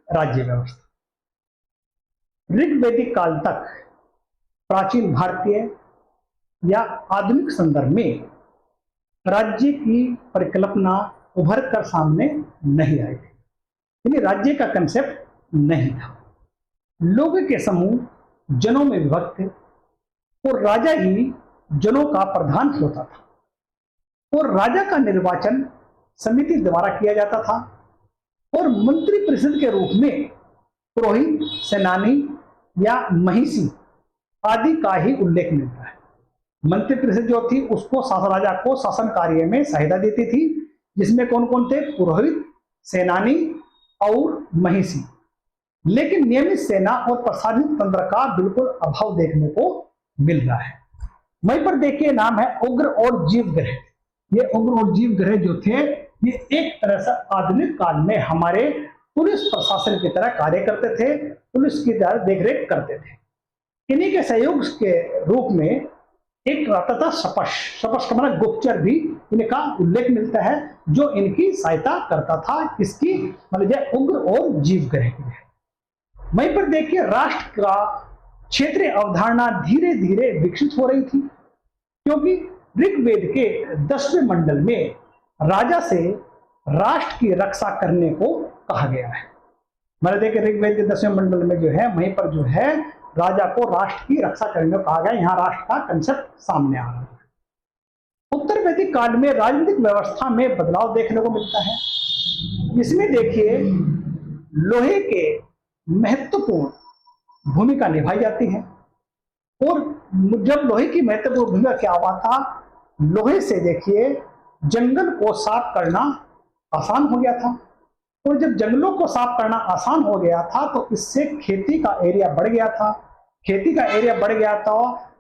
राज्य व्यवस्था। ऋग्वैदिक काल तक प्राचीन भारतीय या आधुनिक संदर्भ में राज्य की परिकल्पना उभर कर सामने नहीं आई थी, यानी राज्य का कंसेप्ट नहीं था। लोगों के समूह जनों में विभक्त थे और राजा ही जनों का प्रधान होता था और राजा का निर्वाचन समिति द्वारा किया जाता था और मंत्री परिषद के रूप में पुरोहित, सेनानी या महिषी आदि का ही उल्लेख मिलता है। मंत्री परिषद जो थी उसको राजा को शासन कार्य में सहायता देती थी, जिसमें कौन कौन थे? पुरोहित, सेनानी और महिषी। लेकिन नियमित सेना और प्रशासनिक तंत्र का बिल्कुल अभाव देखने को मिल रहा है। वहीं पर देखिए नाम है उग्र और जीव ग्रह। ये उग्र और जीव ग्रह जो थे ये एक तरह से आधुनिक काल में हमारे पुलिस प्रशासन की तरह कार्य करते थे, पुलिस की तरह देखरेख करते थे। इन्हीं के सहयोग के रूप में एक रहता था सपश का मतलब गुप्तचर भी इनका उल्लेख मिलता है, जो इनकी सहायता करता था इसकी मतलब उग्र और जीव ग्रह की। वहीं पर देखिए राष्ट्र का क्षेत्रीय अवधारणा धीरे धीरे विकसित हो रही थी, क्योंकि ऋग्वेद के 10वें मंडल में राजा से राष्ट्र की रक्षा करने को कहा गया है। मतलब देखिए ऋग्वेद के 10वें मंडल में जो है वहीं पर जो है राजा को राष्ट्र की रक्षा करने को कहा गया। यहाँ राष्ट्र का कंसेप्ट सामने आ रहा है। उत्तर वैदिक काल में राजनीतिक व्यवस्था में बदलाव देखने को मिलता है। इसमें देखिए लोहे के महत्वपूर्ण भूमिका निभाई जाती है और जब लोहे की महत्वपूर्ण भूमिका क्या हुआ था, लोहे से देखिए जंगल को साफ करना आसान हो गया था और जब जंगलों को साफ करना आसान हो गया था तो इससे खेती का एरिया बढ़ गया था। खेती का एरिया बढ़ गया था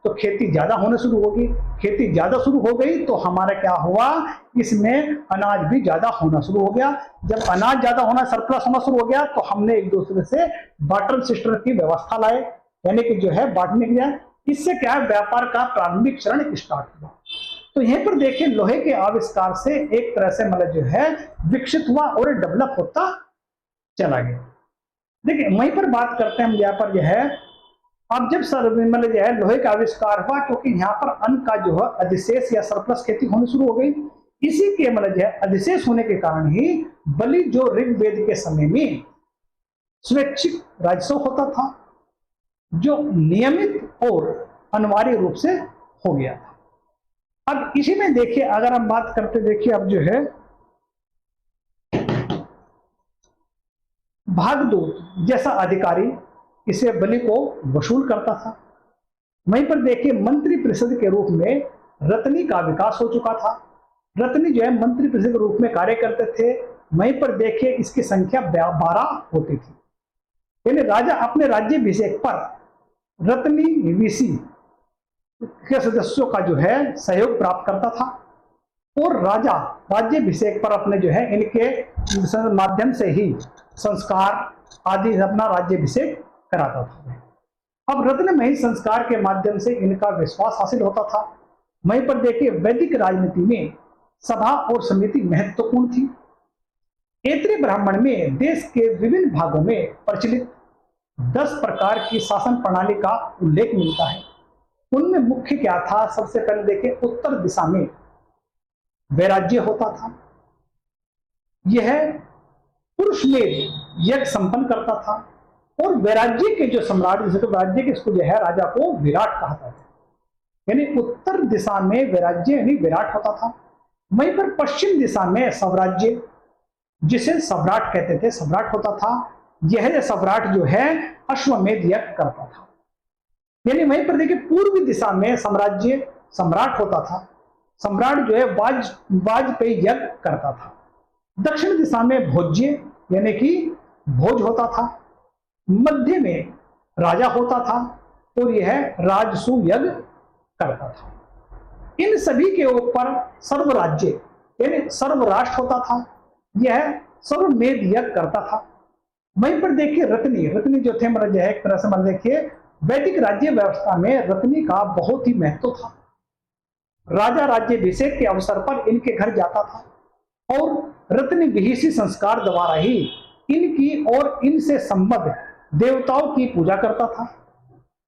तो खेती ज्यादा होने शुरू होगी। खेती ज्यादा शुरू हो गई तो हमारा क्या हुआ, इसमें अनाज भी ज्यादा होना शुरू हो गया। जब अनाज ज्यादा होना, सरप्लस होना शुरू हो गया तो हमने एक दूसरे से बार्टर सिस्टम की व्यवस्था लाए, यानी कि जो है बांटने की जाए। इससे क्या है, व्यापार का प्रारंभिक चरण स्टार्ट हुआ। तो यहीं पर देखिए लोहे के आविष्कार से एक तरह से मतलब जो है विकसित हुआ और डेवलप होता चला गया। देखिए वहीं पर बात करते हैं हम यहाँ पर जो है अब जब मतलब जो है लोहे का आविष्कार हुआ, क्योंकि यहाँ पर अन्न का जो है अधिशेष या सरप्लस खेती होनी शुरू हो गई। इसी के मतलब जो है अधिशेष होने के कारण ही बलि जो ऋग्वेद के समय में स्वैच्छिक राजस्व होता था, जो नियमित और अनिवार्य रूप से हो गया था। अब इसी में देखिए अगर हम बात करते देखिए अब जो है भागदूत जैसा अधिकारी इसे बलि को वसूल करता था। वहीं पर देखिए मंत्री परिषद के रूप में रत्नी का विकास हो चुका था। रत्नी जो है मंत्री परिषद के रूप में कार्य करते थे। वहीं पर देखिए इसकी संख्या 12 होती थी, यानी राजा अपने राज्याभिषेक पर रत्नी विसी के सदस्यों का जो है सहयोग प्राप्त करता था और राजा राज्याभिषेक पर अपने जो है इनके माध्यम से ही संस्कार आदि अपना राज्याभिषेक कराता था। अब रत्नमयी संस्कार के माध्यम से इनका विश्वास हासिल होता था। वहीं पर देखिए वैदिक राजनीति में सभा और समिति महत्वपूर्ण थी। ऐत्रेय ब्राह्मण में देश के विभिन्न भागों में प्रचलित 10 प्रकार की शासन प्रणाली का उल्लेख मिलता है। उनमें मुख्य क्या था, सबसे पहले देखिए उत्तर दिशा में वैराज्य होता था। यह पुरुष में यज्ञ संपन्न करता था और वैराज्य के जो सम्राट जिसे तो राज्य के इसको जो है राजा को विराट कहा था, यानी उत्तर दिशा में वैराज्य यानी विराट होता था। वहीं पर पश्चिम दिशा में स्वराज्य जिसे सम्राट कहते थे सम्राट होता था। यह सम्राट जो है अश्वमेध यज्ञ करता था। यानी वहीं पर देखिए पूर्वी दिशा में साम्राज्य सम्राट होता था। सम्राट जो है वाजपेयी यज्ञ करता था। दक्षिण दिशा में भोज्य यानी कि भोज होता था। मध्य में राजा होता था और यह राजसु यज्ञ करता था। इन सभी के ऊपर सर्वराज्य यानी सर्वराष्ट्र होता था। यह सर्वमेध यज्ञ करता था। वहीं पर देखिए रत्नी जो थे मतलब एक तरह से मतलब देखिए वैदिक राज्य व्यवस्था में रत्नी का बहुत ही महत्व था। राजा राज्याभिषेक के अवसर पर इनके घर जाता था और रत्नी विहिषी संस्कार द्वारा ही इनकी और इनसे संबद्ध देवताओं की पूजा करता था।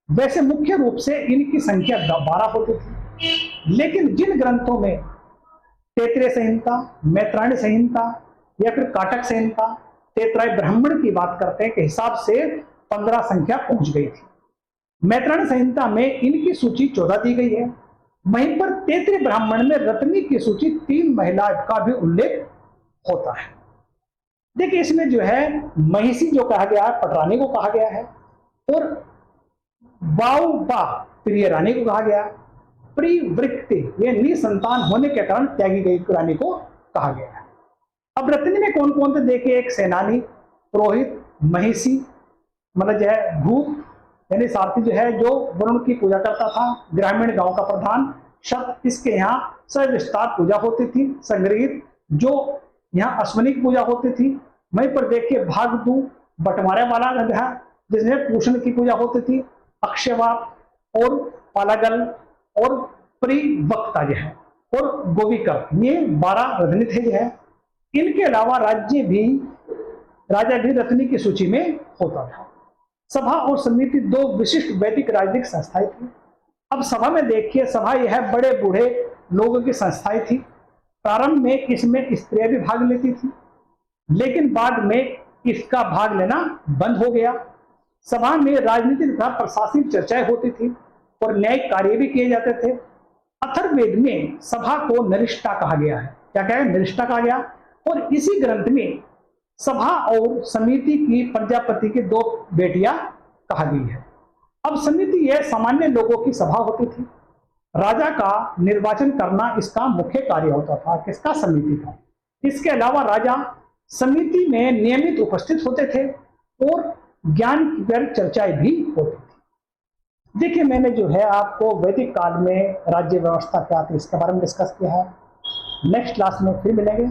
वैसे मुख्य रूप से इनकी संख्या 12 होती थी, लेकिन जिन ग्रंथों में तैत्तिरीय संहिता, मैत्रायणी संहिता या फिर काटक संहिता, तैत्तिरीय ब्राह्मण की बात करते हैं के हिसाब से 15 संख्या पहुंच गई थी। मैत्रायणी संहिता में इनकी सूची 14 दी गई है। वहीं पर तैत्तिरीय ब्राह्मण में रत्नी की सूची 3 महिला का भी उल्लेख होता है। देखिए इसमें जो है महिषी जो कहा गया है, पटरानी को कहा गया है, और वाउबा प्रिय रानी को कहा गया। प्रिवृत्ति ये निसंतान होने के कारण त्यागी गई रानी को कहा गया है। अब रत्नी में कौन कौन थे देखिए, एक सेनानी, पुरोहित, महिषी मतलब जो है भूप यानी सारथी जो है जो वरुण की पूजा करता था, ग्रामीण गांव का प्रधान, शब्द इसके यहाँ सविस्तार पूजा होती थी, संग्रहित जो यहाँ अश्वनी की पूजा होती थी। वहीं पर देखिए भागदू बंटवारे वाला है जिसमें पूषण की पूजा होती थी, अक्षयवाप और पालागल और परिवक्ता जो है और गोविकर, ये 12 रत्नी थे जो है। इनके अलावा राजा भी रत्नी की सूची में होता था। सभा और समिति 2 विशिष्ट वैदिक राजनीतिक संस्थाएं थी। अब सभा में देखिए, सभा यह बड़े बूढ़े लोगों की संस्थाएं थी। प्रारंभ में इसमें स्त्रियां भी भाग लेती थी, लेकिन बाद में इसका भाग लेना बंद हो गया। सभा में राजनीतिक तथा प्रशासनिक चर्चाएं होती थी और न्यायिक कार्य भी किए जाते थे। अथर्ववेद में सभा को नरिष्ठा कहा गया है। क्या कहा है? नरिष्ठा कहा गया। और इसी ग्रंथ में सभा और समिति की प्रजापति की 2 बेटियां कहा गई है। अब समिति यह सामान्य लोगों की सभा होती थी। राजा का निर्वाचन करना इसका मुख्य कार्य होता था। किसका? समिति का। इसके अलावा राजा समिति में नियमित उपस्थित होते थे और ज्ञान पर चर्चाएं भी होती थी। देखिए मैंने जो है आपको वैदिक काल में राज्य व्यवस्था क्या थी इसके बारे में डिस्कस किया है। नेक्स्ट क्लास में फिर मिलेंगे।